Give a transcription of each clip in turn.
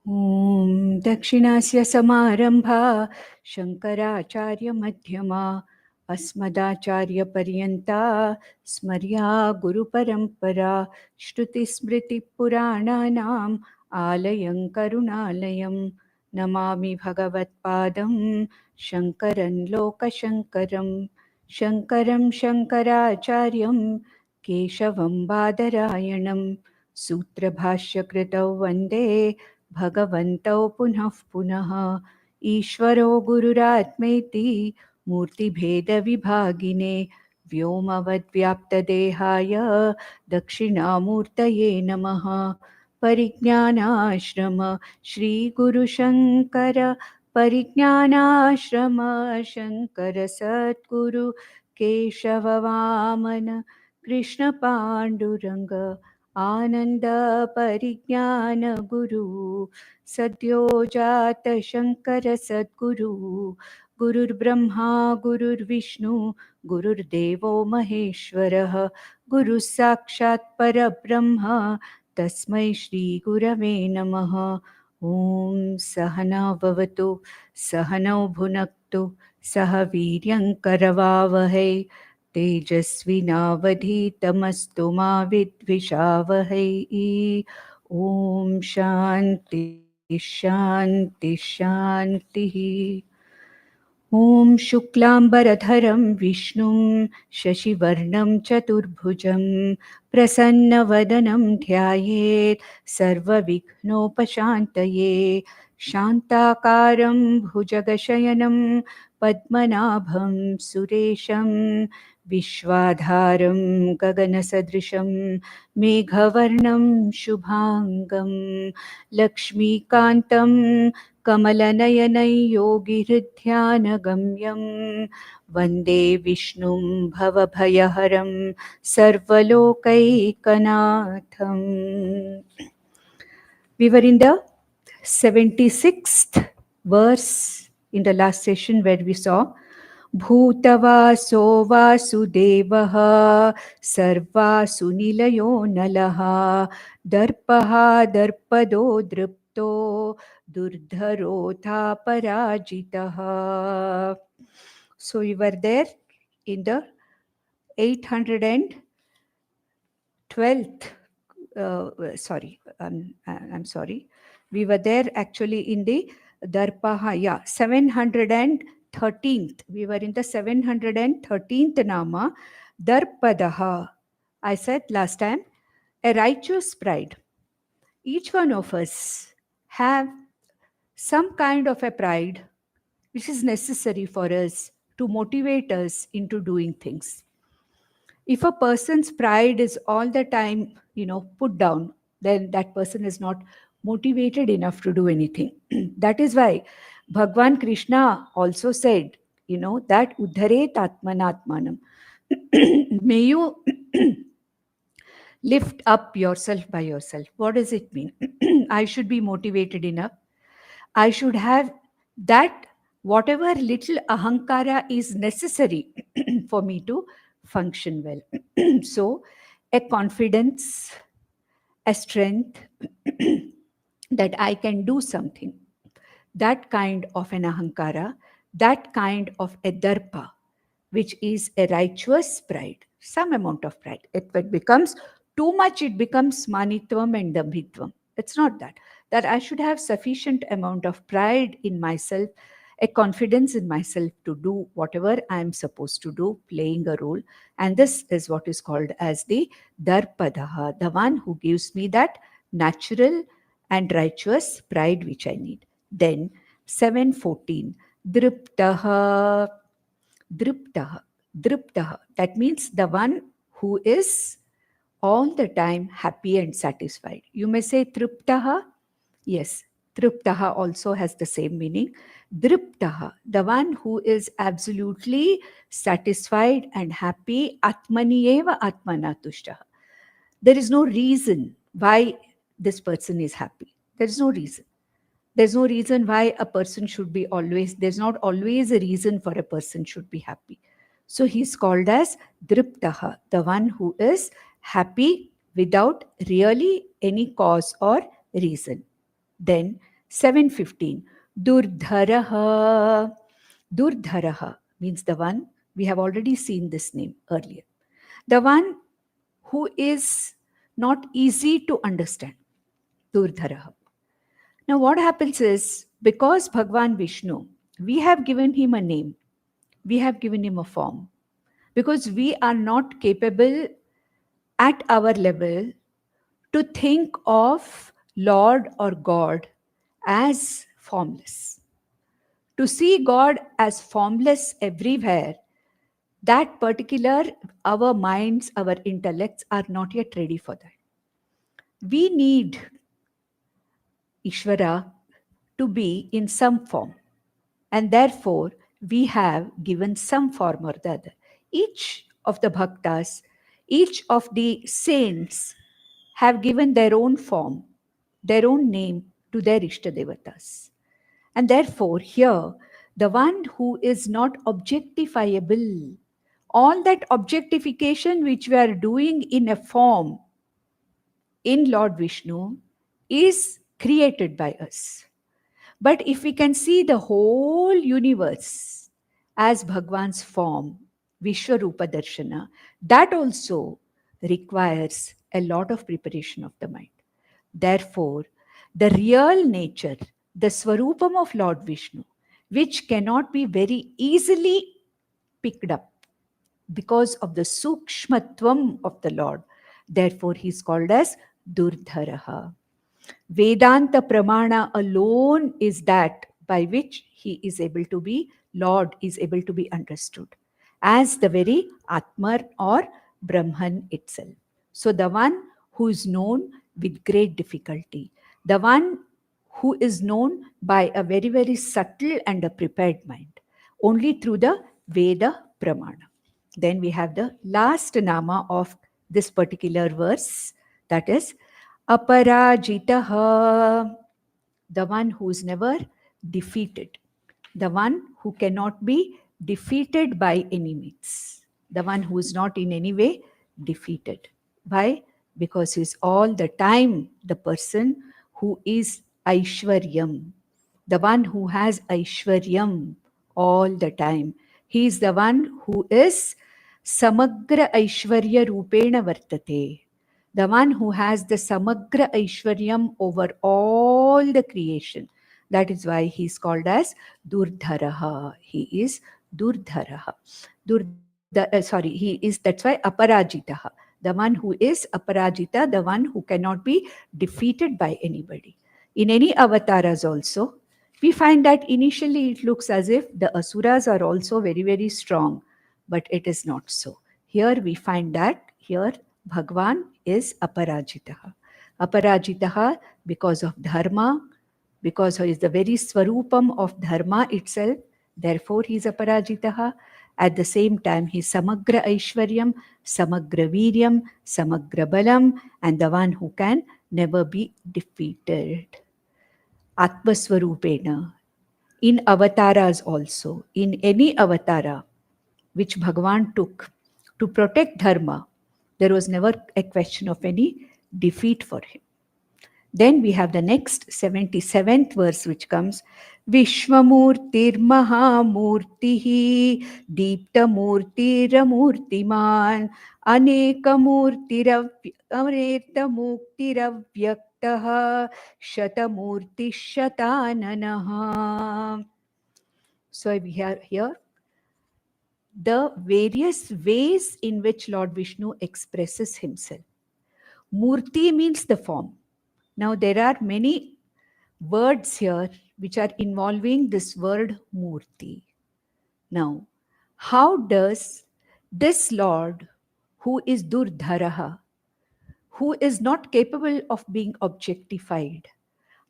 Om Dakshinasya Samarambha Shankaracharya Madhyama Asmadacharya Paryanta Smarya Guru Parampara Shruti Smriti Purananam Alayam Karunalayam Namami Bhagavat Padam Shankaran Loka Shankaram Shankaram Shankaracharyam Keshavam Badarayanam Sutra Bhashya Kritau Vande भगवन्तौ पुनः पुनः ईश्वरो गुरुरात्मेति मूर्तिभेदविभागिने व्योमवद्व्याप्तदेहाय दक्षिणामूर्तये नमः परिज्ञानाश्रम श्रीगुरुशङ्कर परिज्ञानाश्रम शङ्कर सद्गुरु केशववामन कृष्णपाण्डुरङ्ग आनंद परिज्ञान गुरु सद्यो जात शंकर सद्गुरु गुरुर्ब्रह्मा गुरुर्विष्णु गुरुर्देवो महेश्वरः गुरुः साक्षात् परब्रह्म तस्मै श्री गुरवे नमः। ओम सहना भवतु सहनौ भुनक्तु सह वीर्यङ्करवावहै तेजस्विनावधीतमस्तु मा विद्विषावहै। ॐ शान्ति शान्ति शान्तिः। ॐ शुक्लाम्बरधरं विष्णुं शशिवर्णं चतुर्भुजं प्रसन्नवदनं ध्यायेत् सर्वविघ्नोपशान्तये शान्ताकारं भुजगशयनं पद्मनाभं सुरेशं विश्वाधारं गगनसदृशं मेघवर्णं शुभाङ्गं लक्ष्मीकान्तं कमलनयनै योगिहृध्यानगम्यं वन्दे विष्णुं भवभयहरं सर्वलोकैकनाथम्। We were in the 76th verse in the last session where we saw Bhutavaso Vasudevaha Sarvasu Nilayo Nalaha Darpaha Darpado Dripto Durdharotha Parajitaha. So we were there in the 812th I'm sorry. We were there actually in the Darpaha, 713th. We were in the 713th Nama, Darpadaha. I said last time, a righteous pride. Each one of us have some kind of a pride which is necessary for us to motivate us into doing things. If a person's pride is all the time, put down, then that person is not motivated enough to do anything. That is why Bhagwan Krishna also said, that Uddharet Atmanatmanam. May you lift up yourself by yourself. What does it mean? I should be motivated enough. I should have that whatever little ahankara is necessary for me to function well. So, a confidence, a strength that I can do something, that kind of an ahankara, that kind of a darpa, which is a righteous pride, some amount of pride. If it becomes too much, it becomes manitvam and dambhitvam. It's not that. That I should have sufficient amount of pride in myself, a confidence in myself to do whatever I am supposed to do, playing a role. And this is what is called as the darpadaha, the one who gives me that natural and righteous pride which I need. Then 714, driptaha, driptaha, driptaha. That means the one who is all the time happy and satisfied. You may say triptaha. Yes, triptaha also has the same meaning. Driptaha, the one who is absolutely satisfied and happy. Atmaniyeva atmana tushtaha. There is no reason why this person is happy. There is no reason. There's no reason why a person should be always, there's not always a reason for a person should be happy. So he's called as driptaha, the one who is happy without really any cause or reason. Then 7:15. Durdharaha. Durdharaha means the one, we have already seen this name earlier. The one who is not easy to understand. Durdharaha. Now what happens is, because Bhagwan Vishnu, we have given him a name, we have given him a form, because we are not capable at our level to think of Lord or God as formless. To see God as formless everywhere, that particular, our minds, our intellects are not yet ready for that. We need Ishvara to be in some form, and therefore we have given some form or the other. Each of the bhaktas, each of the saints have given their own form, their own name to their Ishtadevatas. And therefore here, the one who is not objectifiable, all that objectification which we are doing in a form in Lord Vishnu is created by us. But if we can see the whole universe as Bhagwan's form, Vishwarupa Darshana, that also requires a lot of preparation of the mind. Therefore, the real nature, the Swarupam of Lord Vishnu, which cannot be very easily picked up because of the Sukshmatvam of the Lord, therefore he is called as Durdharaha. Vedanta Pramana alone is that by which he is able to be, Lord is able to be understood as the very Atma or Brahman itself. So the one who is known with great difficulty, the one who is known by a very, very subtle and a prepared mind, only through the Veda Pramana. Then we have the last nama of this particular verse, that is Aparajitaha, the one who is never defeated, the one who cannot be defeated by any means, the one who is not in any way defeated. Why? Because he is all the time the person who is Aishwaryam, the one who has Aishwaryam all the time. He is the one who is Samagra Aishwarya Rupena Vartate, the one who has the Samagra Aishwaryam over all the creation. That is why he is called as Durdharaha. He is Durdharaha. He is, that's why Aparajitaha. The one who is Aparajita, the one who cannot be defeated by anybody. In any avatars also, we find that initially it looks as if the Asuras are also very, very strong, but it is not so. Here we find that here Bhagwan is Aparajitaha. Aparajitaha because of Dharma, because he is the very Swarupam of Dharma itself, therefore he is Aparajitaha. At the same time, he is Samagra Aishwaryam, Samagra Viryam, Samagra Balam, and the one who can never be defeated. Atma Swarupena. In avatars also, in any avatara which Bhagavan took to protect Dharma, there was never a question of any defeat for him. Then we have the next 77th verse which comes, Vishwamurtir Mahamurtihi Deeptamurtiramurtiman Anekamurtiravyaktah Shatamurti Shatananaha. So we have here the various ways in which Lord Vishnu expresses himself. Murti means the form. Now there are many words here which are involving this word Murti. Now, how does this Lord, who is Durdharaha, who is not capable of being objectified,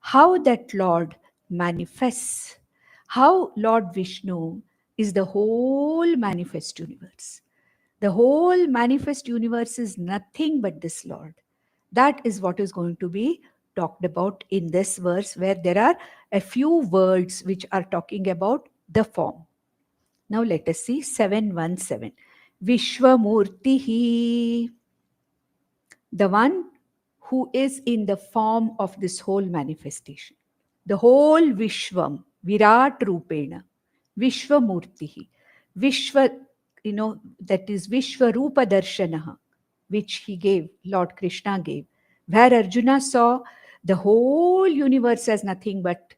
how that Lord manifests, how Lord Vishnu is the whole manifest universe. The whole manifest universe is nothing but this Lord. That is what is going to be talked about in this verse, where there are a few words which are talking about the form. Now let us see 717. Vishwamurtihi, the one who is in the form of this whole manifestation. the whole Vishwam, Virat Rupena, Vishwamurtihi, Vishwa, that is Vishwarupa Darshanaha, which he gave, Lord Krishna gave, where Arjuna saw the whole universe as nothing but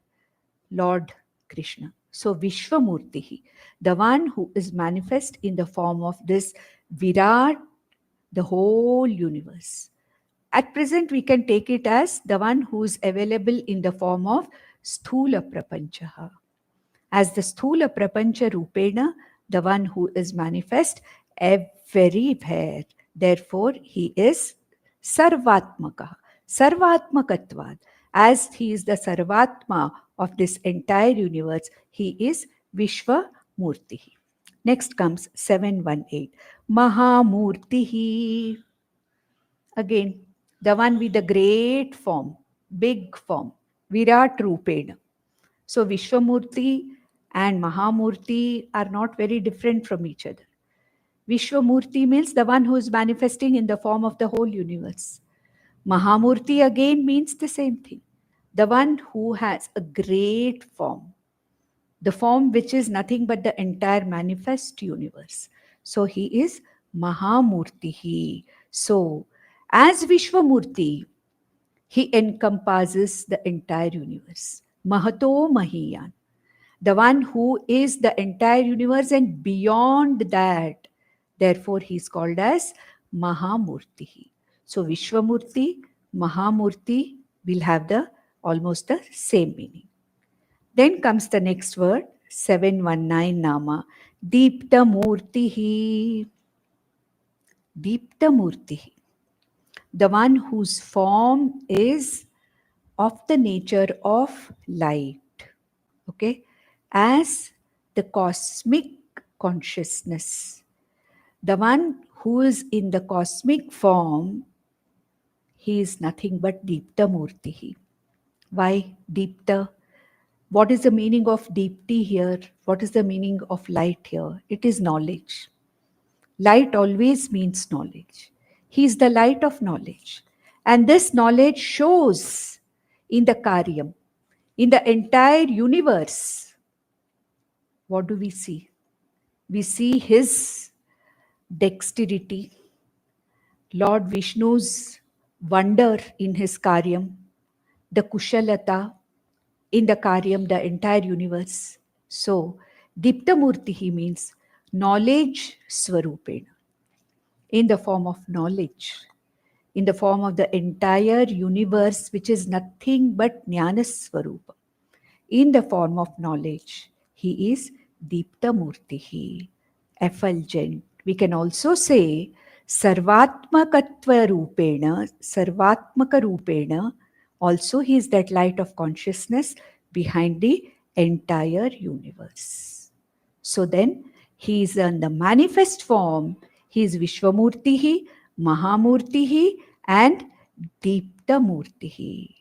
Lord Krishna. So Vishwamurtihi, the one who is manifest in the form of this Virat, the whole universe. At present, we can take it as the one who is available in the form of Sthula Prapanchaha. As the Sthula Prapancha Rupena, the one who is manifest everywhere. Therefore, he is Sarvatmaka, Sarvatmakatvad. As he is the Sarvatma of this entire universe, he is Vishwamurtihi. Next comes 718. Mahamurtihi. Again, the one with the great form, big form, Virat Rupena. So Vishwamurti and Mahamurti are not very different from each other. Vishwamurti means the one who is manifesting in the form of the whole universe. Mahamurti again means the same thing. The one who has a great form. The form which is nothing but the entire manifest universe. So he is Mahamurtihi. So as Vishwamurti, he encompasses the entire universe. Mahato Mahiyan. The one who is the entire universe and beyond that. Therefore, he is called as Mahamurti. So, Vishwamurti, Mahamurti will have almost the same meaning. Then comes the next word, 719 Nama, Deepta Murtihi. Deepta Murtihi. The one whose form is of the nature of light. Okay? As the cosmic consciousness. The one who is in the cosmic form, he is nothing but Deepta Murtihi. Why Deepta? What is the meaning of Deepti here? What is the meaning of light here? It is knowledge. Light always means knowledge. He is the light of knowledge. And this knowledge shows in the Karyam, in the entire universe. What do we see? We see his dexterity, Lord Vishnu's wonder in his Karyam, the Kushalata in the Karyam, the entire universe. So, Dipta Murtihi means knowledge Swarupena, in the form of knowledge, in the form of the entire universe, which is nothing but Jnana Swarupa. In the form of knowledge, he is Deepta Murtihi, effulgent. We can also say Sarvatmakatva Rupena, Sarvatmaka Rupena. Also, he is that light of consciousness behind the entire universe. So then, he is in the manifest form. He is Vishwamurtihi, Mahamurtihi, and Deepta Murtihi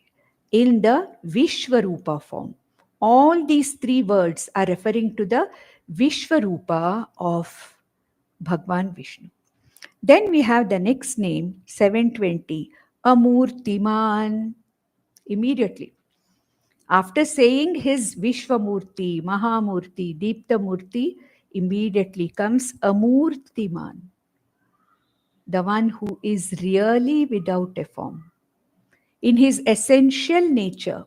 in the Vishwarupa form. All these three words are referring to the Vishwarupa of Bhagwan Vishnu. Then we have the next name, 720, Amurtiman. Immediately, after saying his Vishwamurti, Mahamurti, Deepta Murti, immediately comes Amurtiman, the one who is really without a form. In his essential nature,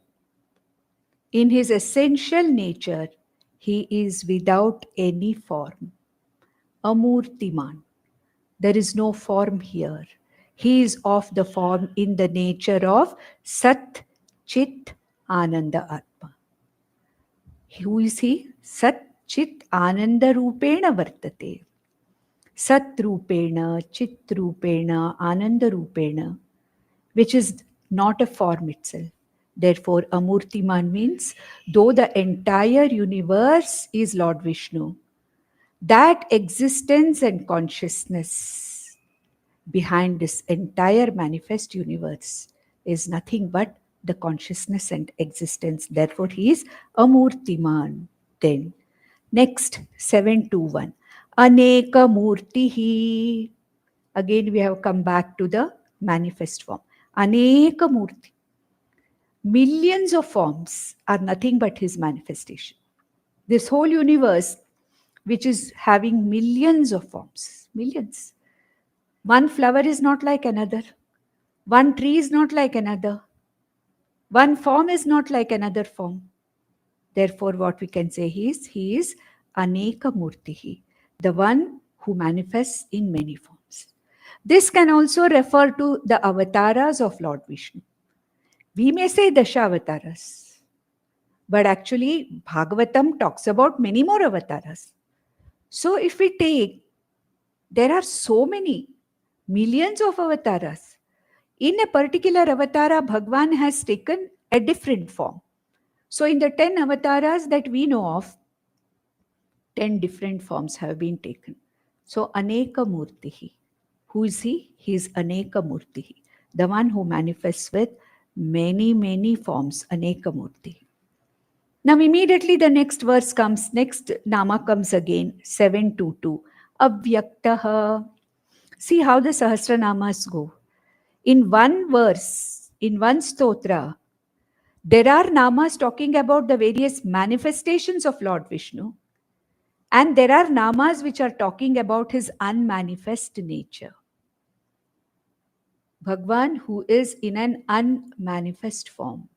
he is without any form. Amurtiman. There is no form here. He is of the form in the nature of Sat, Chit, Ananda Atma. Who is he? Sat, Chit, Ananda Rupena Vartate. Sat Rupena, Chit Rupena, Ananda Rupena, which is not a form itself. Therefore, Amurtiman means, though the entire universe is Lord Vishnu, that existence and consciousness behind this entire manifest universe is nothing but the consciousness and existence. Therefore, he is Amurtiman. Then, next, 721. Aneka Murtihi. Again, we have come back to the manifest form. Aneka Murti. millions of forms are nothing but his manifestation. This whole universe, which is having millions of forms, millions. One flower is not like another. One tree is not like another. One form is not like another form. Therefore, what we can say is, he is Aneka Murtihi, the one who manifests in many forms. This can also refer to the avatars of Lord Vishnu. We may say Dashavataras, but actually Bhagavatam talks about many more avatars. So if we take, there are so many, millions of avatars. In a particular avatara, Bhagwan has taken a different form. So in the 10 avatars that we know of, 10 different forms have been taken. So Aneka Murtihi. Who is he? He is Aneka Murtihi, the one who manifests with many, many forms, Aneka Murtihi. Now immediately the next verse comes, next Nama comes again, 722. Avyaktaha. See how the Sahasranamas go. In one verse, in one stotra, there are namas talking about the various manifestations of Lord Vishnu. And there are namas which are talking about his unmanifest nature. Bhagwan, who is in an unmanifest form.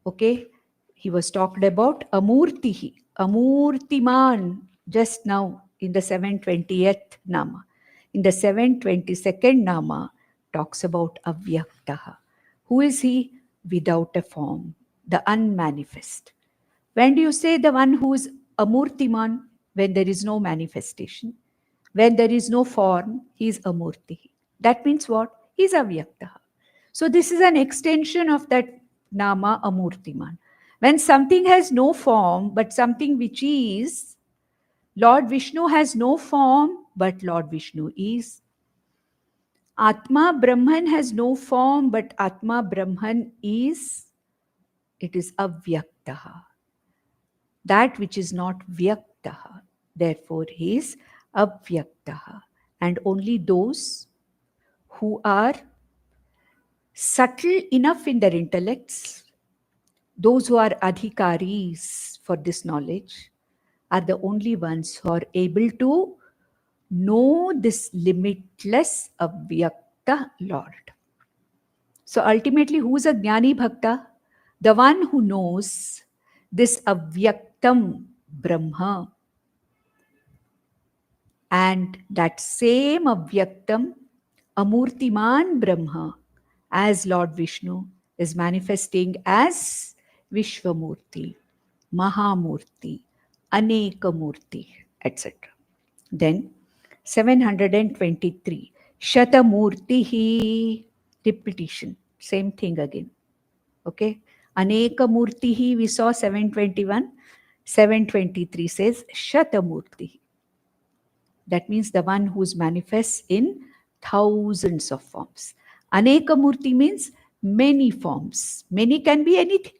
Okay, he was talked about Amurtihi, Amurtiman, just now in the 720th Nama. In the 722nd Nama, talks about Avyaktaha. Who is he? Without a form, the unmanifest. When do you say the one who is Amurtiman? When there is no manifestation. When there is no form, he is Amurti. That means what? He is Avyaktaha. So this is an extension of that Nama Amurtiman. When something has no form, but something which is, Lord Vishnu has no form, but Lord Vishnu is. Atma Brahman has no form, but Atma Brahman is. It is Avyaktaha. That which is not Vyaktaha. Therefore, he is Avyaktaha. And only those who are subtle enough in their intellects, those who are adhikaris for this knowledge, are the only ones who are able to know this limitless Avyakta Lord. So ultimately, who is a Jnani Bhakta? The one who knows this Avyaktam Brahma. And that same Avyaktam, Amurtiman Brahma, as Lord Vishnu, is manifesting as Vishwamurti, Mahamurti, Anekamurti, etc. Then 723, Shatamurtihi, repetition, same thing again. Okay, Anekamurtihi, we saw 721, 723 says Shatamurtihi. That means the one who manifests in thousands of forms. Anekamurti means many forms. Many can be anything.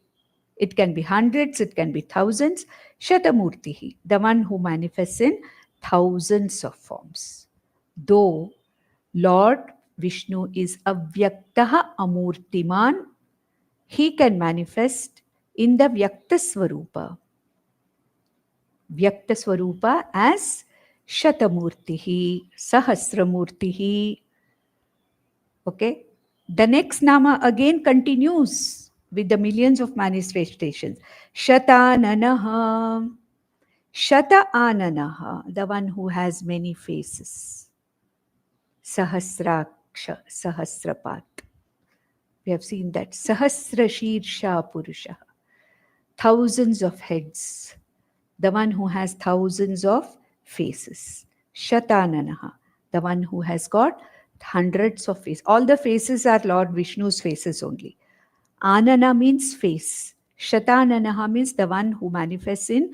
It can be hundreds, it can be thousands. Shatamurtihi, the one who manifests in thousands of forms. Though Lord Vishnu is Avyaktaha Amurtiman, he can manifest in the Vyakta Swarupa. Vyakta Swarupa as Shatamurtihi, Sahasramurtihi. Okay. The next Nama again continues with the millions of manifestations. Shatananaha. Shata Ananaha, the one who has many faces. Sahasraksha, Sahasrapat. We have seen that. Sahasrashirsha Purusha. Thousands of heads. The one who has thousands of faces. Shatananaha, the one who has got hundreds of faces. All the faces are Lord Vishnu's faces only. Anana means face. Shatananaha means the one who manifests in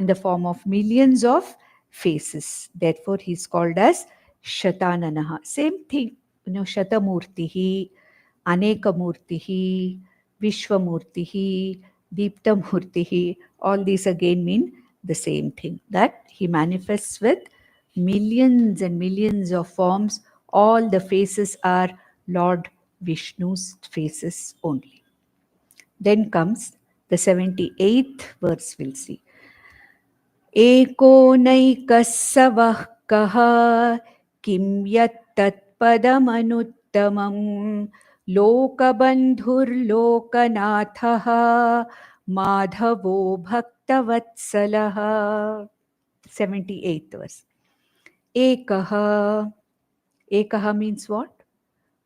the form of millions of faces. Therefore, he is called as Shatananaha. Same thing, Shatamurtihi, Anekamurtihi, Vishwamurtihi, Deeptamurtihi, all these again mean the same thing, that he manifests with millions and millions of forms. All the faces are Lord Vishnu's faces only. Then comes the 78th verse, we'll see. Eko naikasavah kaha kim yat tatpadamanutamam lokabandhur lokanathah madhavo bhaktavatsalaha. 78th verse. Ekaha. Ekaha means what?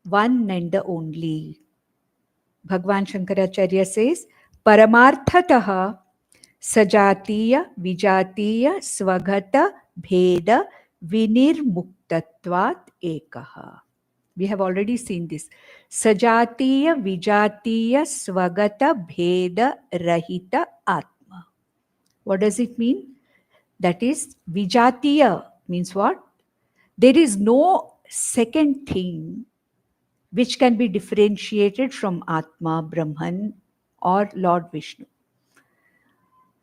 One and the only. Bhagwan Shankaracharya says, Paramarthataha sajatiya vijatiya svagata bheda vinirmuktatvat ekaha. We have already seen this. Sajatiya vijatiya svagata bheda rahita atma. What does it mean? That is, vijatiya means what? There is no second thing which can be differentiated from Atma, Brahman, or Lord Vishnu.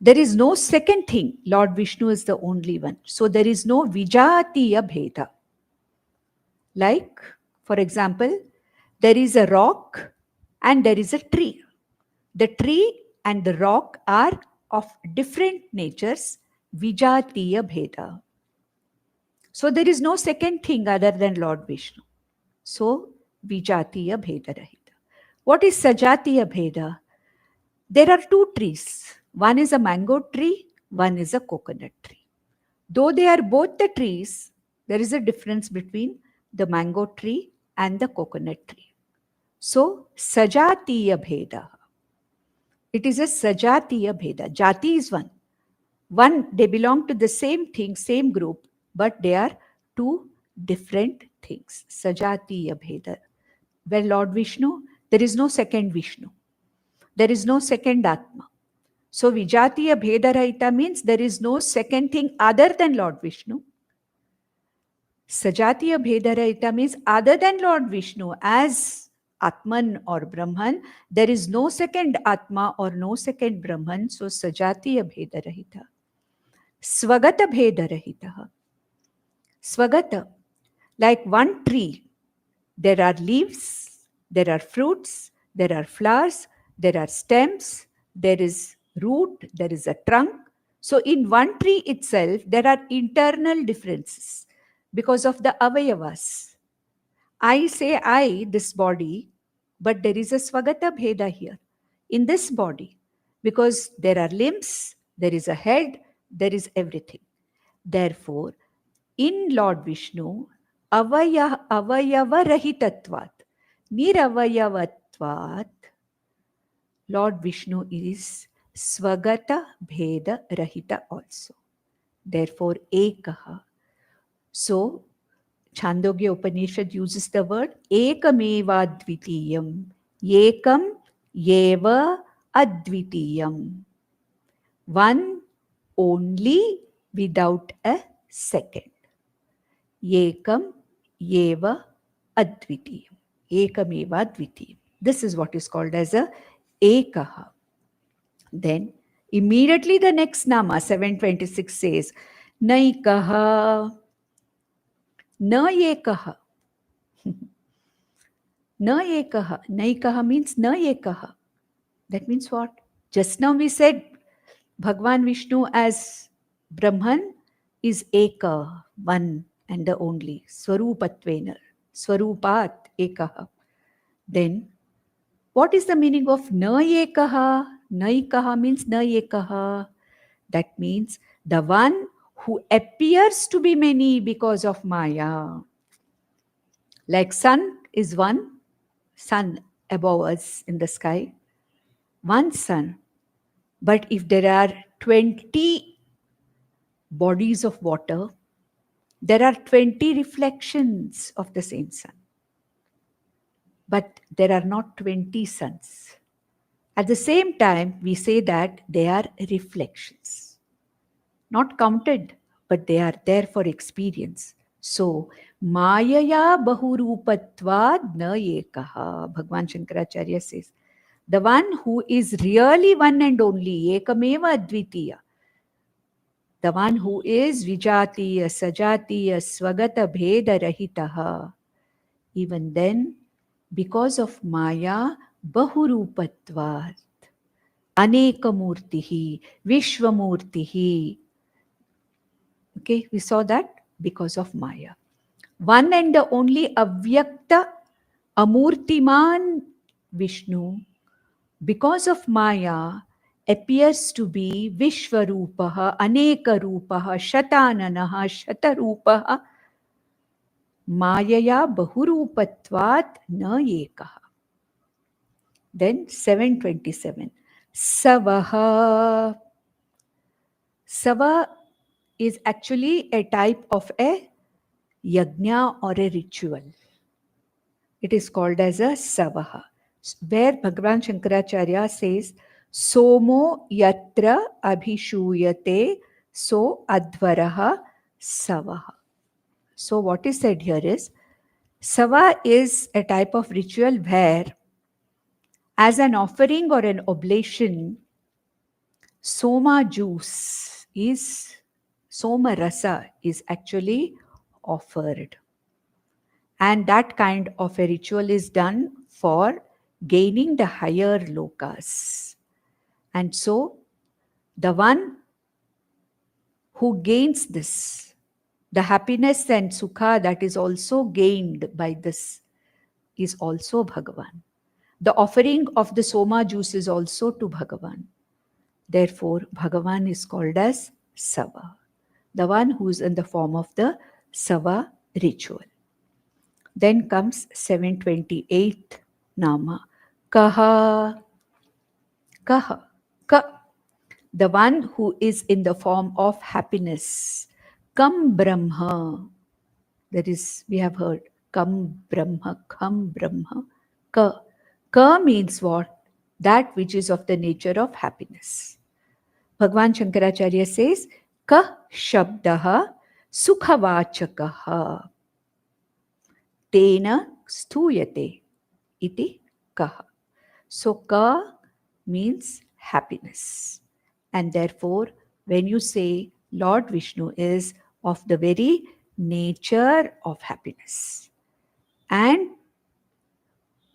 There is no second thing. Lord Vishnu is the only one. So there is no vijatiya bheda. Like, for example, there is a rock and there is a tree. The tree and the rock are of different natures, vijatiya bheda. So there is no second thing other than Lord Vishnu. So, vijatiya bheda rahita. What is sajatiya bheda? There are two trees. One is a mango tree, one is a coconut tree. Though they are both the trees, there is a difference between the mango tree and the coconut tree. So, sajatiya bheda. It is a sajatiya bheda. Jati is one. One, they belong to the same thing, same group, but they are two different things. Sajatiya bheda. Where Lord Vishnu, there is no second Vishnu. There is no second Atma. So Vijatiya Bhedarahita means there is no second thing other than Lord Vishnu. Sajatiya Bhedarahita means other than Lord Vishnu as Atman or Brahman, there is no second Atma or no second Brahman. So Sajatiya Bhedarahita. Svagata Bhedarahita. Svagata, like one tree, there are leaves, there are fruits, there are flowers, there are stems, there is root, there is a trunk. So in one tree itself, there are internal differences because of the avayavas. I say I, this body, but there is a svagata bheda here in this body because there are limbs, there is a head, there is everything. Therefore, in Lord Vishnu, avayava-rahitatvat, niravayavatvat, Lord Vishnu is svagata bheda rahita also. Therefore, ekaha. So, Chandogya Upanishad uses the word ekameva advitiyam. Ekam yeva advitiyam. One only without a second. Ekam yeva advitiyam. Ekameva advitiyam. This is what is called as a ekaha. Then immediately the next nama, 726 says, naikaha, na ekaha. Na ekaha. Naikaha means na ekaha. That means what? Just now we said Bhagwan Vishnu as Brahman is eka, one and the only. Swarupatvena. Swarupat ekaha. Then what is the meaning of na ekaha? Naikaha means na ekaha. That means the one who appears to be many because of Maya. Like sun is one, sun above us in the sky, one sun. But if there are 20 bodies of water, there are 20 reflections of the same sun. But there are not 20 suns. At the same time, we say that they are reflections. Not counted, but they are there for experience. So, Mayaya Bahurupatvad na ekaha, Bhagwan Shankaracharya says. The one who is really one and only, ekameva advitiya. The one who is vijatiya, sajatiya, svagata bheda rahitaha. Even then, because of Maya, bahurupatvat, Anekamurtihi, Vishwamurtihi. Okay, we saw that because of Maya. One and the only Avyakta Amurtiman Vishnu, because of Maya, appears to be Vishwarupaha, Anekarupaha, Shatananaha, Shatarupaha, Mayaya Bahurupatvat na Ekaha. Then 727. Savaha. Sava is actually a type of a yajna or a ritual. It is called as a savaha, where Bhagavan Shankaracharya says, Somo yatra abhishuyate so advaraha savaha. So what is said here is, Sava is a type of ritual where, as an offering or an oblation, Soma juice is, Soma rasa is actually offered. And that kind of a ritual is done for gaining the higher lokas. And so, the one who gains this, the happiness and sukha that is also gained by this, is also Bhagavan. The offering of the Soma juice is also to Bhagavan. Therefore, Bhagavan is called as Sava, the one who is in the form of the Sava ritual. Then comes 728th Nama, Kaha. Kaha. Ka, the one who is in the form of happiness. Kam Brahma. That is, we have heard, Kam Brahma, Kam Brahma. Ka. Ka means what? That which is of the nature of happiness. Bhagavan Shankaracharya says, Ka Shabdaha Sukhavachakaha. Tena stuyate iti kaha. So ka means happiness. And therefore, when you say Lord Vishnu is of the very nature of happiness, and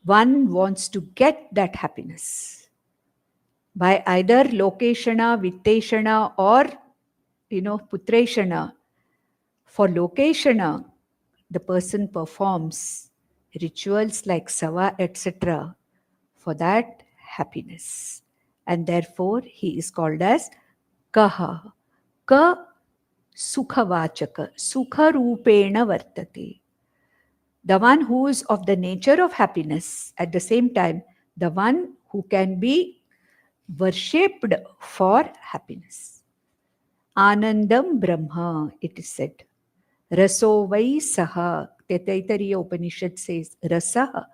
one wants to get that happiness by either lokeshana, vitteshana, or putreshana. For lokeshana, the person performs rituals like Sava, etc. for that happiness. And therefore, he is called as Kaha. Ka Sukhavachaka. Sukha Rupena Vartate. The one who is of the nature of happiness, at the same time, the one who can be worshipped for happiness. Anandam Brahma, it is said. Raso vai saha. Taitariya Upanishad says, Rasaha.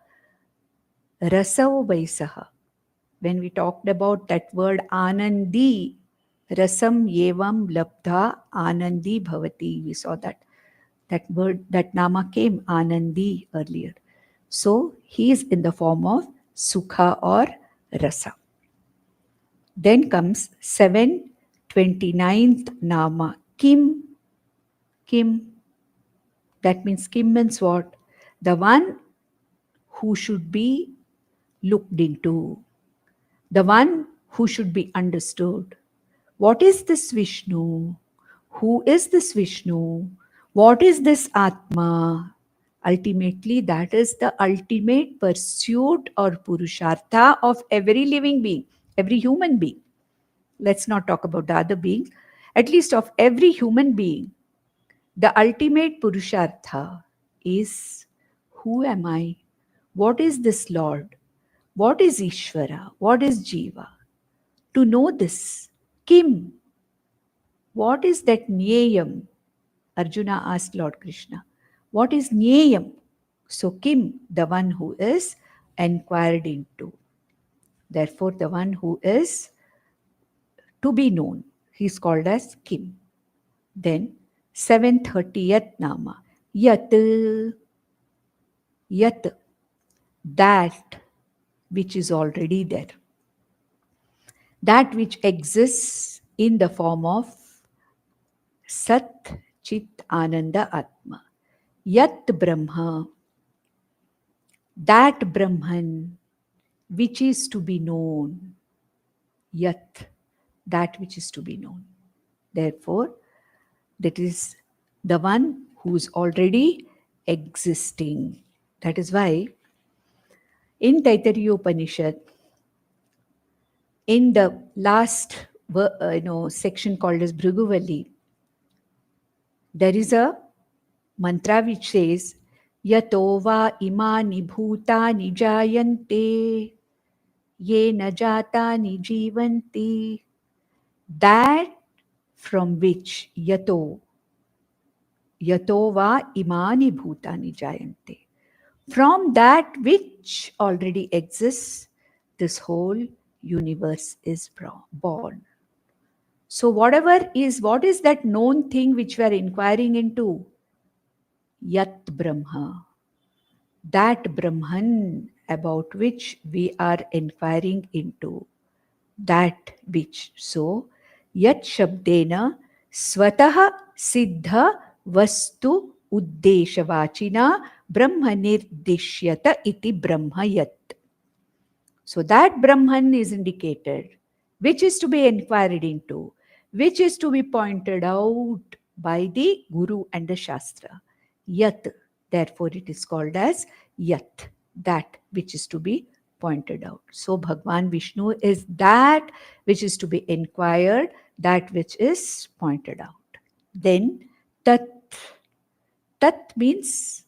Raso vai saha. When we talked about that word Anandi, Rasam Yevam Labdha Anandi Bhavati, we saw that word, that Nama came Anandi earlier. So he is in the form of Sukha or Rasa. Then comes 729th Nama, Kim. Kim. That means Kim means what? The one who should be looked into. The one who should be understood. What is this Vishnu? Who is this Vishnu? What is this Atma? Ultimately, that is the ultimate pursuit or purushartha of every living being, every human being. Let's not talk about the other beings. At least of every human being, the ultimate purushartha is, who am I? What is this Lord? What is Ishvara? What is Jiva? To know this, Kim, what is that Nyayam? Arjuna asked Lord Krishna, what is Nyayam? So Kim, the one who is inquired into. Therefore, the one who is to be known, he is called as Kim. Then 730th Nama, Yat. Yat, that which is already there. That which exists in the form of Sat, Chit, Ananda, Atma. Yat Brahma, that Brahman which is to be known. Yat, that which is to be known. Therefore, that is the one who is already existing. That is why in Taittiriyopanishad, in the last section called as Bhriguvalli, there is a mantra which says, Yato va imani bhutani jayante, ye na jatani jivanti. That from which yato va imani bhutani jayante. From that which already exists, this whole universe is born. So what is that known thing which we are inquiring into? Yat Brahma. That Brahman about which we are inquiring into. That which. So, Yat Shabdena Swataha Siddha Vastu Uddeshavachina Brahmanirdishyata iti Brahma Yat. So that Brahman is indicated, which is to be inquired into, which is to be pointed out by the Guru and the Shastra. Yat, therefore it is called as Yat, that which is to be pointed out. So Bhagwan Vishnu is that which is to be inquired, that which is pointed out. Then Tat. Tat means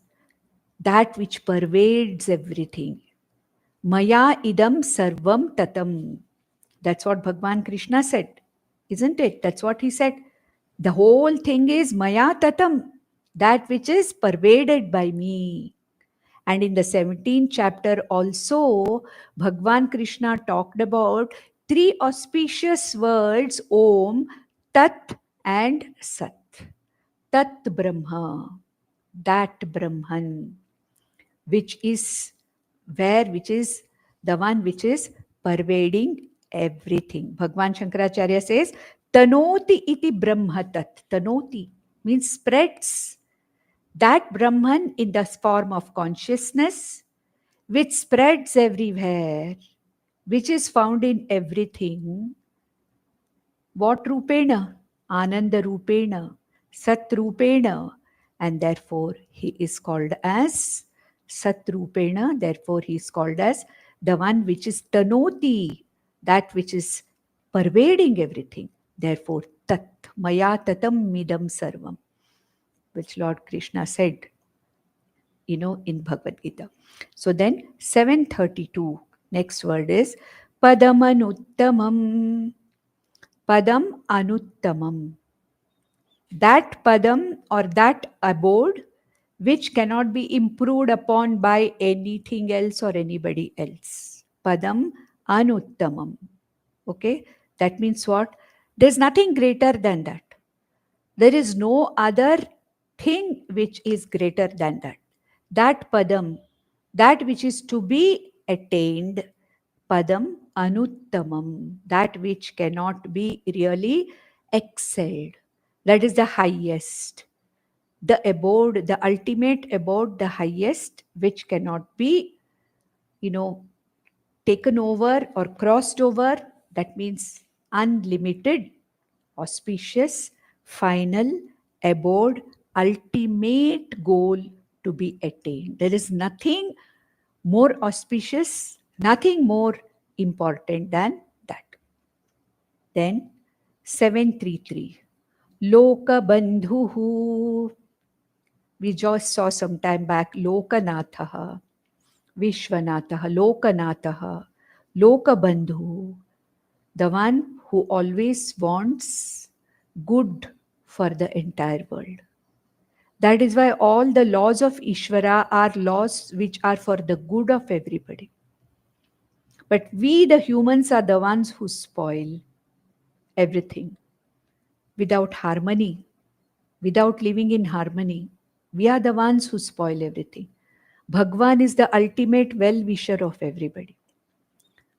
that which pervades everything. Maya idam sarvam tatam. That's what Bhagwan Krishna said, isn't it? That's what he said. The whole thing is Maya tatam, that which is pervaded by me. And in the 17th chapter also, Bhagwan Krishna talked about 3 auspicious words, Om, Tat and Sat. Tat Brahma, that Brahman, which is the one which is pervading everything. Bhagwan Shankaracharya says, Tanoti iti Brahma tat. Tanoti means spreads. That Brahman in the form of consciousness, which spreads everywhere, which is found in everything. What Rupena? Ananda Rupena, Sat Rupena. And therefore he is called as Satrupena, therefore he is called as the one which is Tanoti, that which is pervading everything. Therefore, Tat, Maya Tatam Midam Sarvam, which Lord Krishna said, in Bhagavad Gita. So then 732, next word is Padamanuttamam. Padam Anuttamam. That Padam or that abode which cannot be improved upon by anything else or anybody else. Padam Anuttamam. Okay, that means what? There's nothing greater than that. There is no other thing which is greater than that. That Padam, that which is to be attained, Padam Anuttamam, that which cannot be really excelled. That is the highest. The abode, the ultimate abode, the highest, which cannot be, taken over or crossed over. That means unlimited, auspicious, final, abode, ultimate goal to be attained. There is nothing more auspicious, nothing more important than that. Then 733. Loka Bandhuhu. We just saw some time back Lokanathaha, Vishwanathaha, Lokanathaha, Lokabandhu, the one who always wants good for the entire world. That is why all the laws of Ishvara are laws which are for the good of everybody. But we, the humans, are the ones who spoil everything without harmony, without living in harmony. We are the ones who spoil everything. Bhagwan is the ultimate well-wisher of everybody.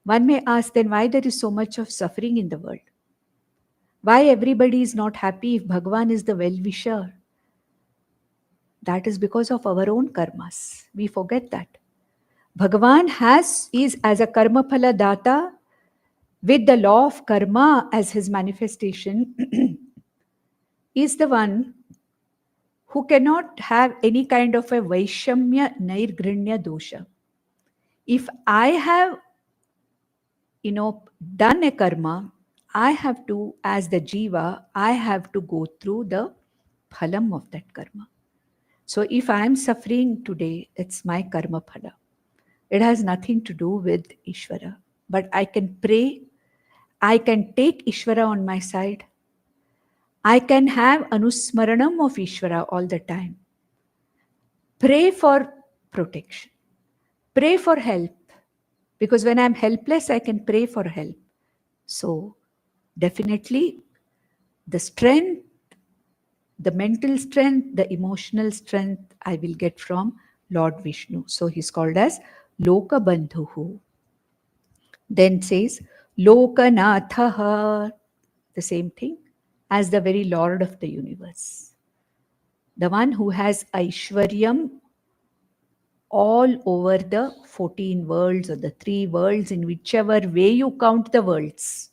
One may ask then why there is so much of suffering in the world? Why everybody is not happy if Bhagwan is the well-wisher? That is because of our own karmas. We forget that. Bhagwan is as a karma phala data, with the law of karma as his manifestation, is the one who cannot have any kind of a Vaishamya Nairgrinya dosha. If I have, done a karma, I have to, as the jiva, I have to go through the phalam of that karma. So if I am suffering today, it's my karma phala. It has nothing to do with Ishvara. But I can pray, I can take Ishvara on my side, I can have Anusmaranam of Ishvara all the time. Pray for protection, pray for help, because when I'm helpless, I can pray for help. So definitely the strength, the mental strength, the emotional strength I will get from Lord Vishnu. So he's called as Lokabandhuhu. Then says Lokanathaha, the same thing as the very Lord of the universe. The one who has Aishwaryam all over the 14 worlds or the 3 worlds, in whichever way you count the worlds,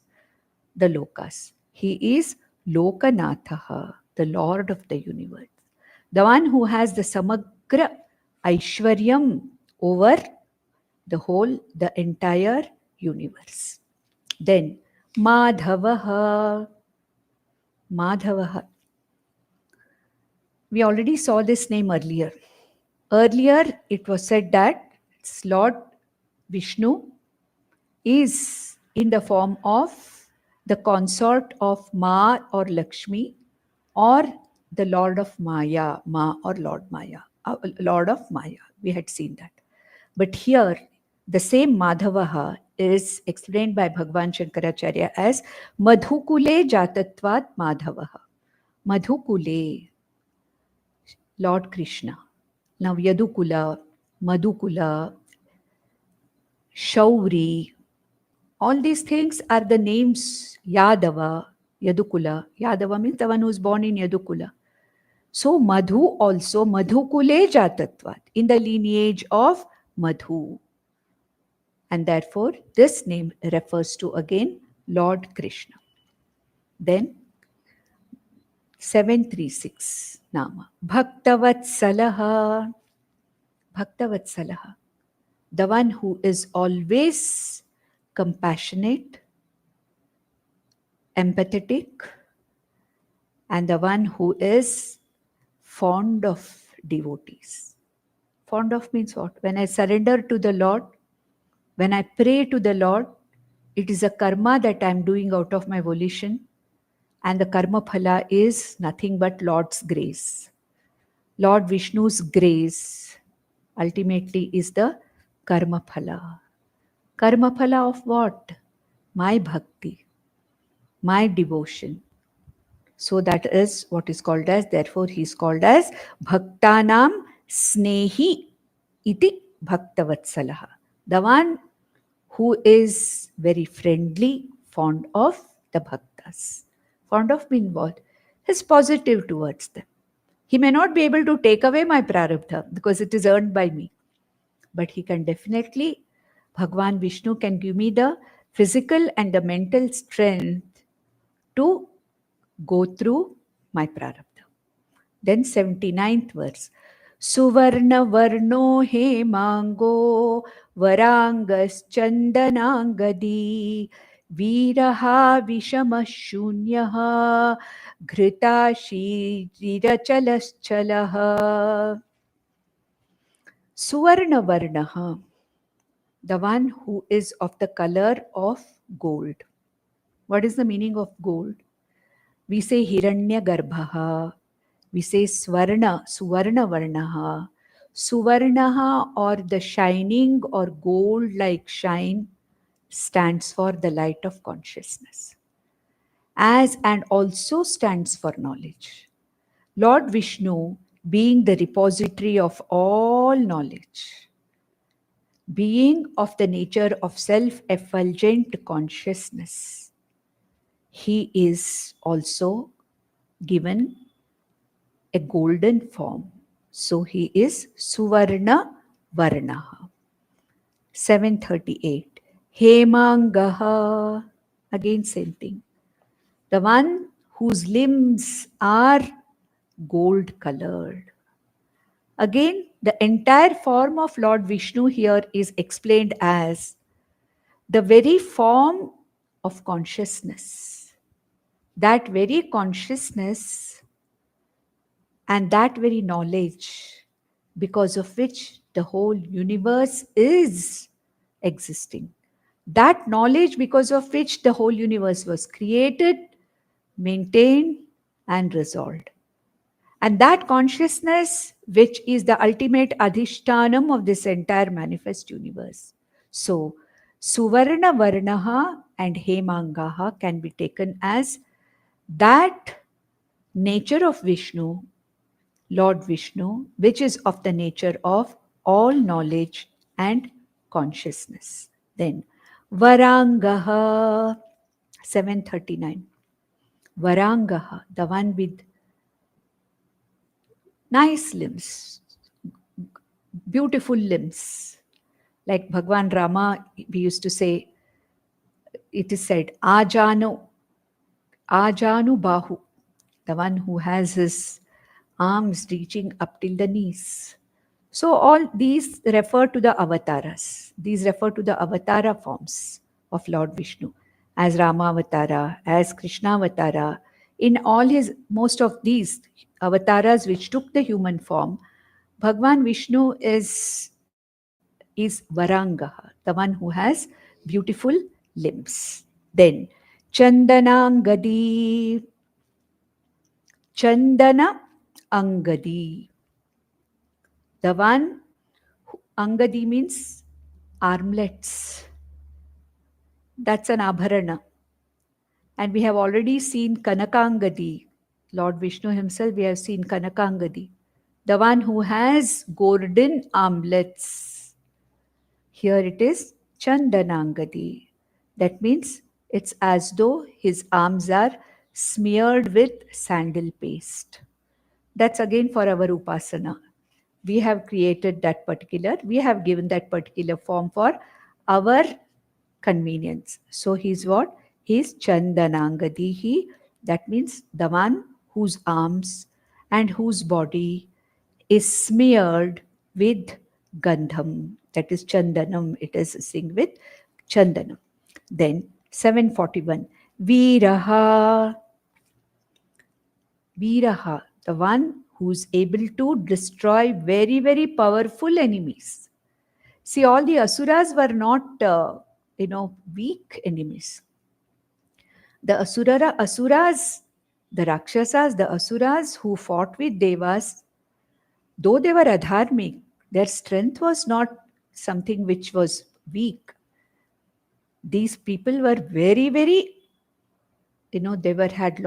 the lokas. He is Lokanathaha, the Lord of the universe. The one who has the Samagra Aishwaryam over the entire universe. Then Madhavaha. Madhavaha. We already saw this name earlier. Earlier, it was said that Lord Vishnu is in the form of the consort of Ma or Lakshmi, or the Lord of Maya, Ma or Lord Maya, Lord of Maya. We had seen that. But here, the same Madhavaha is explained by Bhagwan Shankaracharya as Madhukule Jatatvat Madhavaha. Madhukule, Lord Krishna. Now Yadukula, Madhukula, Shauri, all these things are the names. Yadava, Yadukula. Yadava means the one who is born in Yadukula. So Madhu also, Madhukule Jatatvat, in the lineage of Madhu. And therefore, this name refers to again Lord Krishna. Then 736 Nama. Bhaktavatsalaha. Bhaktavatsalaha. The one who is always compassionate, empathetic, and the one who is fond of devotees. Fond of means what? When I surrender to the Lord, when I pray to the Lord, it is a karma that I am doing out of my volition, and the karma phala is nothing but Lord's grace. Lord Vishnu's grace ultimately is the karma phala. Karma phala of what? My bhakti, my devotion. So that is what is called as, therefore he is called as Bhaktanam Snehi iti Bhaktavatsalaha. The one who is very friendly, fond of the bhaktas. Fond of means what? He is positive towards them. He may not be able to take away my prarabdha because it is earned by me. But he can definitely, Bhagwan Vishnu can give me the physical and the mental strength to go through my prarabdha. Then 79th verse. Suvarna varno hemango varangas chandanangadi viraha vishamashunya ghritashi chalaschalaha. Suvarna varnaha, the one who is of the color of gold. What is the meaning of gold? We say Hiranya Garbhaha, we say Swarna, Suvarna Varnaha. Suvarnaha, or the shining or gold like shine, stands for the light of consciousness. As and also stands for knowledge. Lord Vishnu, being the repository of all knowledge, being of the nature of self-effulgent consciousness, he is also given a golden form. So he is Suvarna Varnaha. 738. Hemangaha. Again, same thing. The one whose limbs are gold colored. Again, the entire form of Lord Vishnu here is explained as the very form of consciousness. That very consciousness and that very knowledge, because of which the whole universe is existing. That knowledge, because of which the whole universe was created, maintained, and resolved. And that consciousness, which is the ultimate adhishtanam of this entire manifest universe. So, Suvarna Varnaha and Hemangaha can be taken as that nature of Vishnu, Lord Vishnu, which is of the nature of all knowledge and consciousness. Then, Varangaha, 739. Varangaha, the one with nice limbs, beautiful limbs. Like Bhagwan Rama, we used to say, it is said, Ajanu Bahu, the one who has his arms reaching up till the knees. So all these refer to the avatars. These refer to the avatara forms of Lord Vishnu, as Rama Avatara, as Krishna Avatara. In all his, most of these avatars which took the human form, Bhagwan Vishnu is Varangaha, the one who has beautiful limbs. Then Chandana Angadi, the one, Angadi means armlets. That's an abharana. And we have already seen Kanakangadi, Lord Vishnu himself, we have seen Kanakangadi, the one who has golden armlets. Here it is Chandanangadi. That means it's as though his arms are smeared with sandal paste. That's again for our Upasana. We have created that particular, we have given that particular form for our convenience. So he's what? He's Chandanangadihi. That means the one whose arms and whose body is smeared with gandham. That is Chandanam. It is synced with Chandanam. Then 741. Viraha. Viraha, the one who's able to destroy very, very powerful enemies. See, all the asuras were not, weak enemies. The asuras, the rakshasas, the asuras who fought with devas, though they were adharmic, their strength was not something which was weak. These people were very, very, they had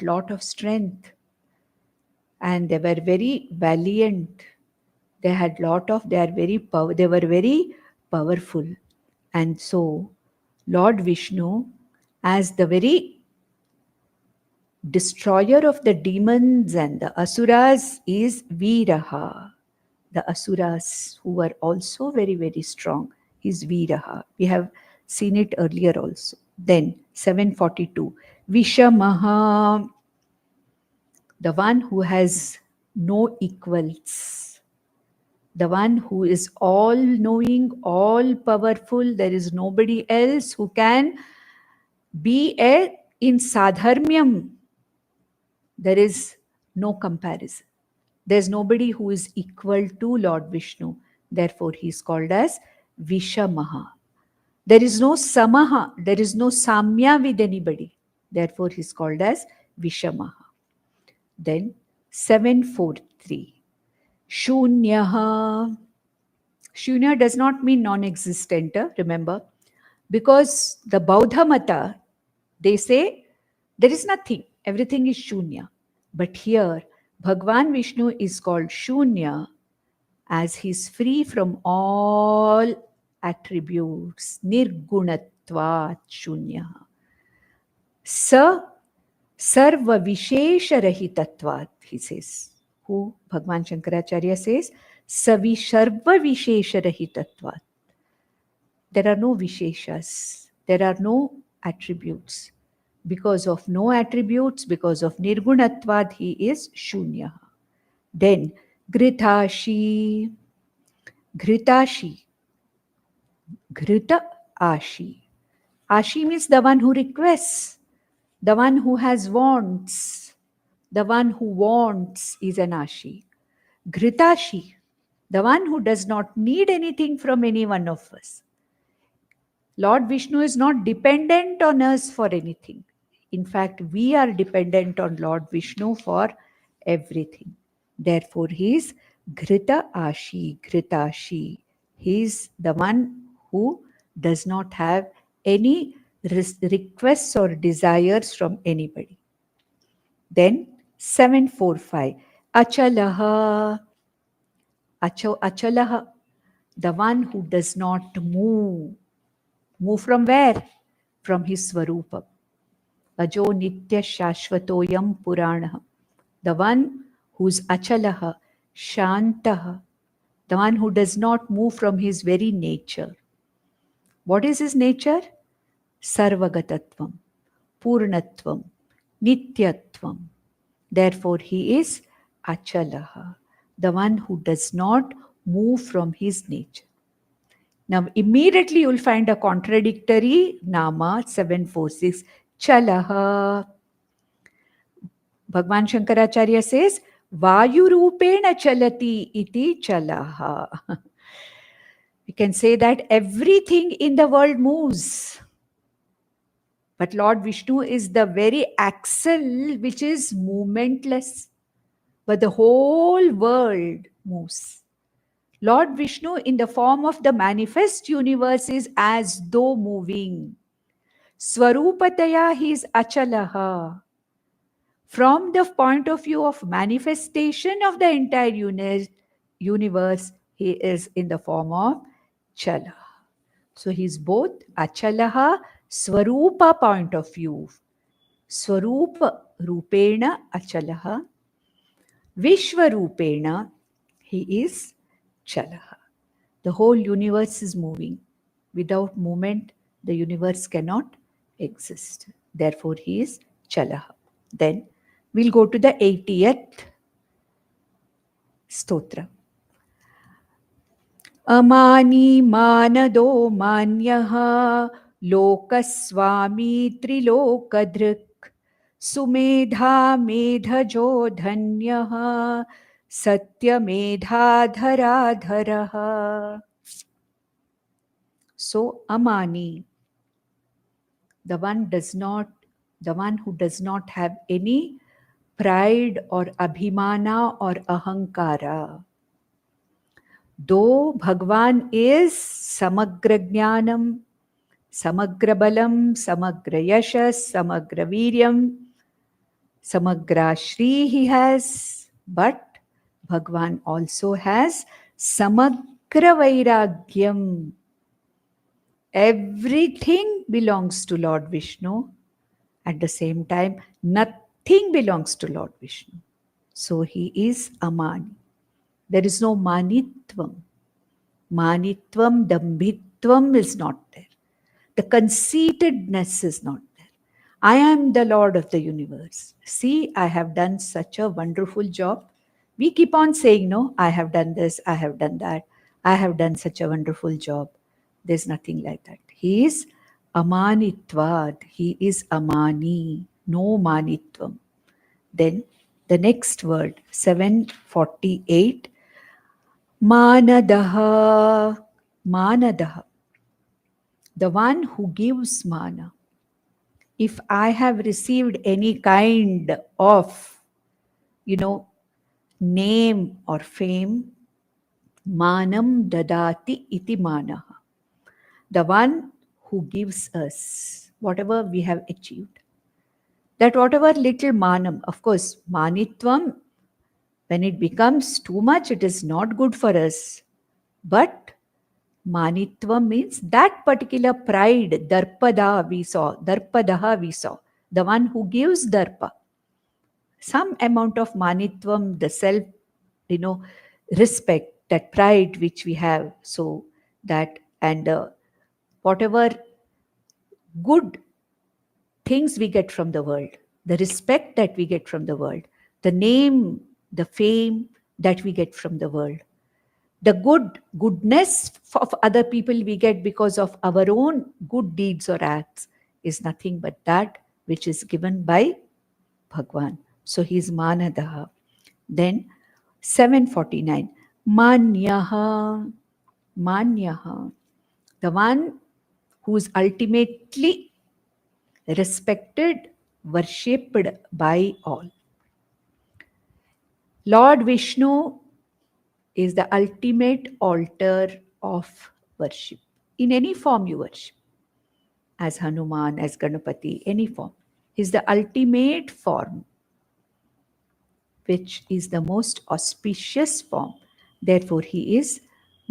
lot of strength, and they were very valiant. They were very powerful. And so Lord Vishnu, as the very destroyer of the demons and the asuras, is Viraha. The asuras who were also very, very strong is Viraha. We have seen it earlier also. Then 742. Vishamaha, the one who has no equals. The one who is all-knowing, all-powerful. There is nobody else who can be in sadharmyam. There is no comparison. There's nobody who is equal to Lord Vishnu. Therefore, he is called as Vishamaha. There is no samaha. There is no samya with anybody. Therefore, he is called as Vishamaha. Then 743. Shunyaha. Shunya does not mean non-existent, remember. Because the Bauddha Mata, they say there is nothing. Everything is Shunya. But here, Bhagwan Vishnu is called Shunya as he is free from all attributes. Nirgunatvat Shunya. Sarva Vishesha Rahitatvat, he says. Who Bhagwan Shankaracharya says, Sarva Vishesha Rahitatvat. There are no Visheshas. There are no attributes. Because of no attributes, because of nirgunatvad, he is shunya. Then Gritashi, Gritashi, Grita Ashi. Ashi means the one who requests, the one who has wants. The one who wants is an Ashi. Gritashi, the one who does not need anything from any one of us. Lord Vishnu is not dependent on us for anything. In fact, we are dependent on Lord Vishnu for everything. Therefore, he is Grita Ashi, Gritashi. He is the one who does not have any requests or desires from anybody. Then 745. Achalaha. Achalaha. The one who does not move. Move from where? From his Swarupa. Ajo Nitya Shashvatoyam Purana. The one who's Achalaha, Shantaha. The one who does not move from his very nature. What is his nature? Sarvagatatvam, Purnatvam, Nityatvam. Therefore, he is Achalaha, the one who does not move from his nature. Now, immediately you will find a contradictory Nama 746, Chalaha. Bhagwan Shankaracharya says, Vayurupena chalati iti chalaha. We can say that everything in the world moves. But Lord Vishnu is the very axle which is movementless. But the whole world moves. Lord Vishnu in the form of the manifest universe is as though moving. Swarupataya he is achalaha. From the point of view of manifestation of the entire universe, he is in the form of chala. So he is both achalaha, swarupa point of view. Swarupa rupena achalaha. Vishwarupena, he is chalaha. The whole universe is moving. Without movement, the universe cannot exist. Therefore, he is chalaha. Then we'll go to the 80th stotra. Amani manado manyaha lokaswami trilokadrik sumedha medhajo dhanyaha satyamedhadharadharaha. So Amani, the one who does not have any pride or abhimana or ahankara. Though Bhagwan is samagra jnanam, samagra balam, samagra yashas, samagra viryam, samagra Shri he has, but Bhagwan also has samagra vairagyam. Everything belongs to Lord Vishnu. At the same time, nothing belongs to Lord Vishnu. So he is Amani. There is no manitvam. Manitvam, dambhitvam is not there. The conceitedness is not there. I am the Lord of the universe. See, I have done such a wonderful job. We keep on saying, no, I have done this, I have done that. I have done such a wonderful job. There's nothing like that. He is Amanitvad. He is Amani. No manitvam. Then the next word, 748. Manadaha. Manadaha. The one who gives mana. If I have received any kind of, name or fame, manam dadati iti manaha. The one who gives us whatever we have achieved. That whatever little manam, of course, manitvam, when it becomes too much, it is not good for us. But manitvam means that particular pride, darpadaha we saw, the one who gives darpa. Some amount of manitvam, the self, respect, that pride which we have, so that, and whatever good things we get from the world, the respect that we get from the world, the name, the fame that we get from the world, the goodness of other people we get because of our own good deeds or acts is nothing but that which is given by Bhagwan. So he is Manadaha. Then 749, Manyaha. Manyaha, the one who is ultimately respected, worshipped by all. Lord Vishnu is the ultimate altar of worship. In any form you worship, as Hanuman, as Ganapati, any form. He is the ultimate form, which is the most auspicious form. Therefore, he is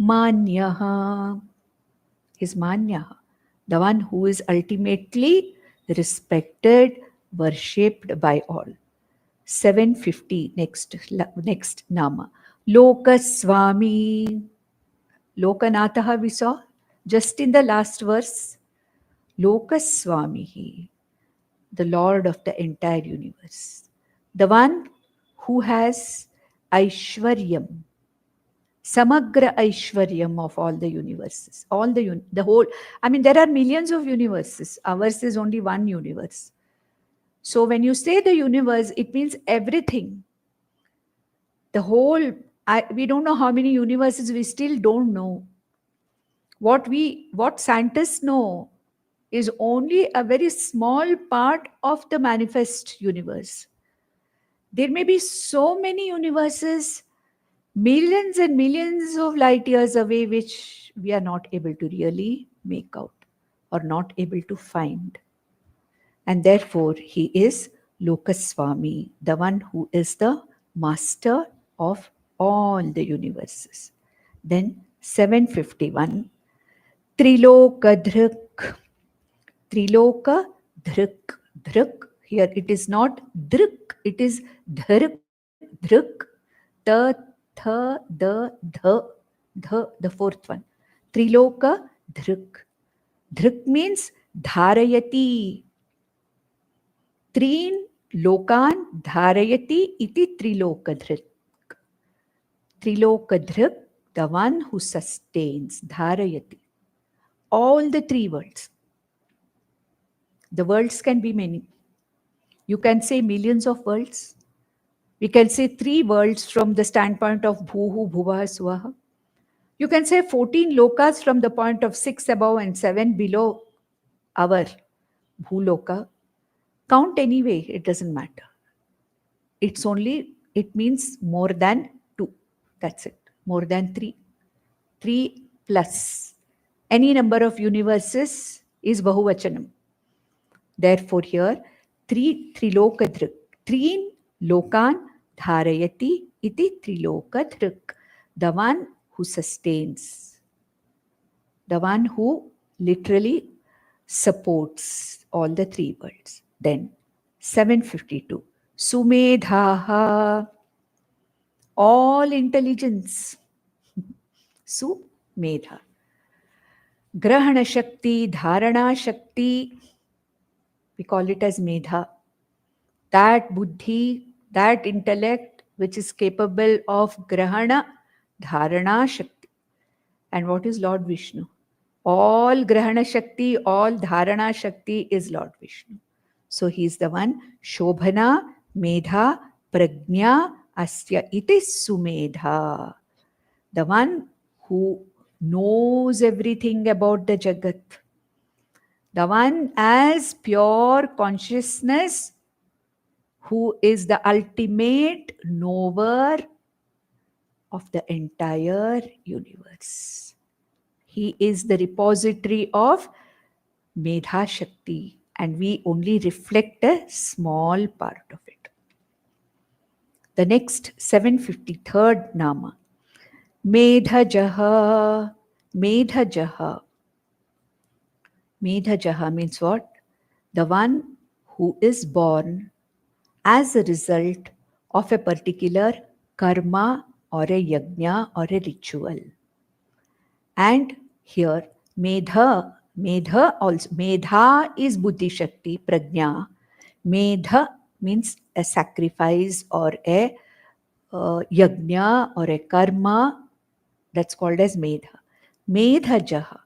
Manyaha. Is Manyaha, the one who is ultimately respected, worshipped by all. 750, next Nama. Lokaswami. Lokanataha we saw just in the last verse. Lokaswamihi, the Lord of the entire universe. The one who has Aishwaryam, Samagra Aishwaryam of all the universes. The whole, I mean, there are millions of universes. Ours is only one universe. So when you say the universe, it means everything. The whole, we don't know how many universes, we still don't know. What scientists know is only a very small part of the manifest universe. There may be so many universes, millions and millions of light years away, which we are not able to really make out or not able to find. And therefore, he is Lokaswami, the one who is the master of all the universes. Then 751, Trilokadhruk. Trilokadhruk. Dhruk. Here it is not druk, it is dhruk. Dhruk. Ta, tha, the, the fourth one. Triloka dhruk. Dhruk means dharayati. Trin lokan dharayati iti trilokadhruk. Trilokadhruk, the one who sustains, dharayati, all the three worlds. The worlds can be many. You can say millions of worlds. We can say three worlds from the standpoint of Bhuhu, Bhuvaha, Swaha. You can say 14 lokas from the point of 6 above and 7 below our Bhuloka. Count anyway, it doesn't matter. It means more than 2. That's it. More than 3. 3 plus any number of universes is Bahuvachanam. Therefore here, Trilokadhruk. Trin lokan dharayati iti Trilokadhruk. The one who sustains. The one who literally supports all the three worlds. Then 752. Sumedhaha. All intelligence. Sumedha. Grahana Shakti, Dharana Shakti. We call it as Medha. That buddhi, that intellect which is capable of Grahana, Dharana Shakti. And what is Lord Vishnu? All Grahana Shakti, all Dharana Shakti is Lord Vishnu. So he is the one, Shobhana, Medha, Prajna, Asya iti Sumedha. The one who knows everything about the Jagat. The one as pure consciousness who is the ultimate knower of the entire universe. He is the repository of Medha Shakti, and we only reflect a small part of it. The next 753rd Nama, Medhajaha. Medhajaha. Medhajaha means what? The one who is born as a result of a particular karma or a yajna or a ritual. And here, Medha Medha also. Medha is Buddhi Shakti, Prajna. Medha means a sacrifice or a yajna or a karma. That's called as Medha. Medhajaha.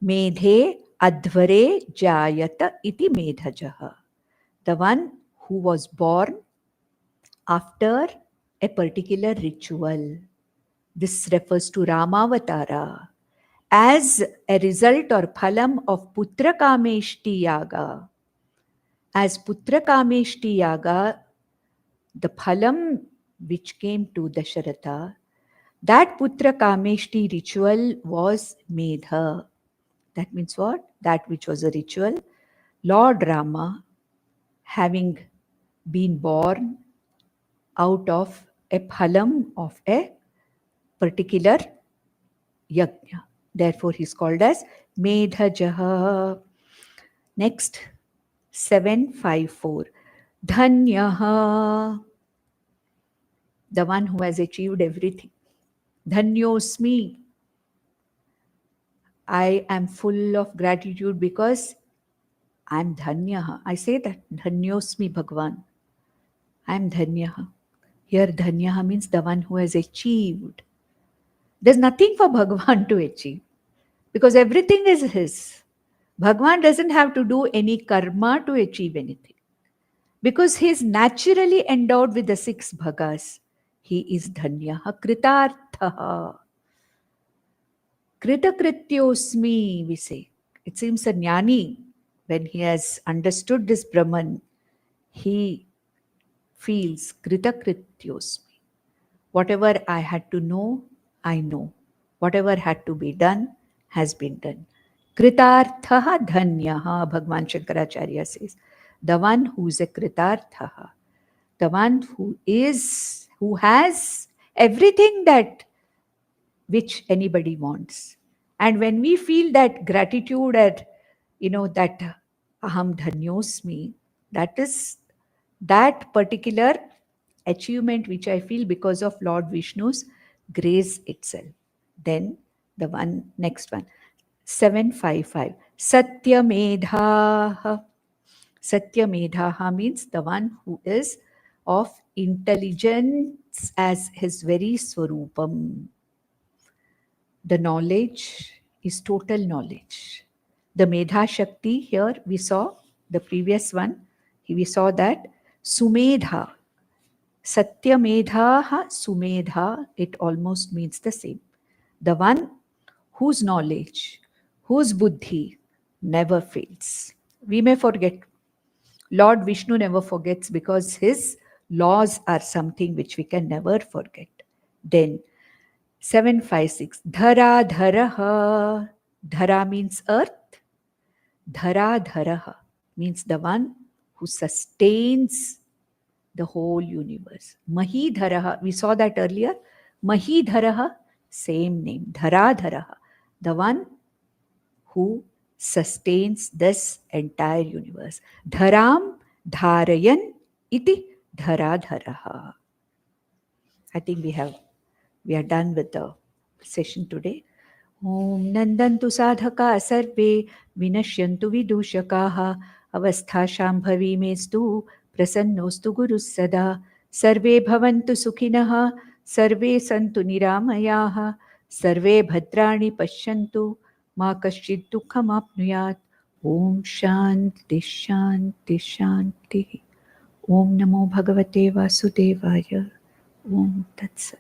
Medhe adhvare jayata iti medhajaha. The one who was born after a particular ritual. This refers to Ramavatara. As a result or phalam of Putra Kameshti Yaga. As Putra Kameshti Yaga, the phalam which came to Dasharatha, that Putra Kameshti ritual was Medha. That means what? That which was a ritual. Lord Rama, having been born out of a phalam of a particular yajna. Therefore, he is called as Medhajaha. Next, 754. Dhanyaha. The one who has achieved everything. Dhanyosmi. I am full of gratitude because I am Dhanyaha. I say that. Dhanyosmi Bhagwan. I am Dhanyaha. Here Dhanyaha means the one who has achieved. There's nothing for Bhagwan to achieve because everything is his. Bhagwan doesn't have to do any karma to achieve anything because he is naturally endowed with the 6 bhagas. He is Dhanyaha Kritarthaha. Kritakrityosmi, we say. It seems a jnani, when he has understood this Brahman, he feels Kritakrityosmi. Whatever I had to know, I know. Whatever had to be done, has been done. Kritarthaha dhanyaha, Bhagwan Shankaracharya says. The one who is a Kritarthaha, the one who has everything that which anybody wants. And when we feel that gratitude at, that aham dhanyosmi, that is that particular achievement which I feel because of Lord Vishnu's grace itself. Then the next one, 755. Satyamedha. Satyamedha means the one who is of intelligence as his very swarupam. The knowledge is total knowledge. The Medha Shakti, here we saw the previous one, we saw that Sumedha, Satyamedha, Sumedha, it almost means the same. The one whose knowledge, whose buddhi never fails. We may forget. Lord Vishnu never forgets because his laws are something which we can never forget. Then 756. Dhara dharaha. Dhara means earth. Dhara dharaha means the one who sustains the whole universe. Mahi dharaha. We saw that earlier. Mahi dharaha, same name. Dhara dharaha. The one who sustains this entire universe. Dharam dharayan iti dhara dharaha. I think we are done with the session today. Om Nandantu Sadhaka Sarve Vinashyantu Vidushakaha Avastha Shambhavi Mestu Prasannostu Guru Sada Sarve Bhavantu Sukhinaha Sarve Santu Niramayaha Sarve Bhadrani Pashyantu Ma Kaschid Dukham Apnuyat. Om Shanti Shanti Shanti. Om Namo Bhagavate Vasudevaya. Om Tat Sat.